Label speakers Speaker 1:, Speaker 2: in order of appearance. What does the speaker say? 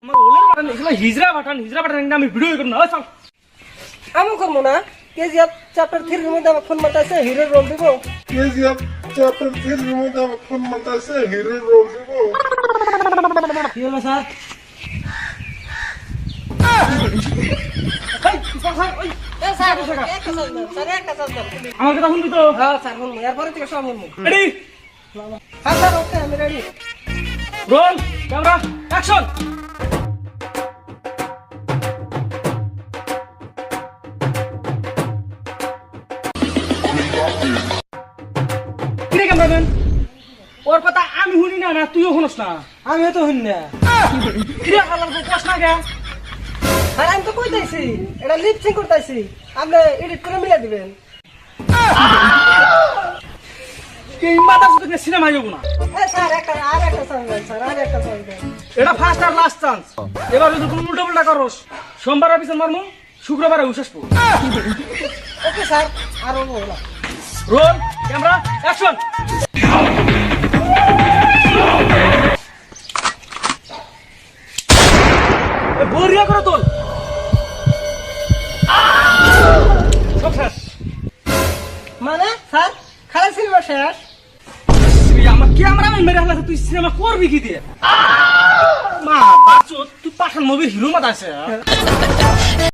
Speaker 1: আমার ওলের বাটান এগুলো হিজরা বাটান আমি ভিডিও করব না চল
Speaker 2: আমি করবো না কেজিএফ চ্যাপ্টার 3 এর মধ্যে আমার ফোন মারতেছে হিরোর রোল দিব
Speaker 3: কেজিএফ চ্যাপ্টার 3 এর মধ্যে আমার ফোন মারতেছে হিরোর রোল দিব
Speaker 1: কি হলো স্যার আমার কথা শুনবি তো
Speaker 2: হ্যাঁ স্যার শুনবো এরপরে থেকে সব শুনবো
Speaker 1: রেডি
Speaker 2: হ্যাঁ স্যার ওকে আমি রেডি
Speaker 1: রোল ক্যামেরা অ্যাকশন কিরে ক্যামেরাম্যান ওর কথা আমি শুনি না তুইও শুনস না
Speaker 2: আমিও তো শুনি না
Speaker 1: কিরে হালাল কস না গে
Speaker 2: আর আমি তো কইতাইছি এটা লিপসিং করতাইছি আপনি এডিট করে মিলাই দিবেন
Speaker 1: এই মাথা শুধু সিনেমা যাবো না
Speaker 2: স্যার আর একটা সং দেন স্যার আর একটা সং দেন
Speaker 1: এটা ফার্স্ট আর লাস্ট চান্স এবার যদি তুমি উল্টা পাল্টা করস সোমবার অফিসে মারমু শুক্রবারে উঠে আসবো
Speaker 2: ওকে স্যার আর বলা
Speaker 1: রোল ক্যামেরা অ্যাকশন বরিয়া করে তোল সব শেষ
Speaker 2: মানে স্যার খালি সিনেমা শেষ
Speaker 1: আমার ক্যামেরাম্যান মেরে হালাছে তুই সিনেমা করবি কি দিয়ে মা বাচ্চো তুই পাঠান মুভির হিরো মাথা আছে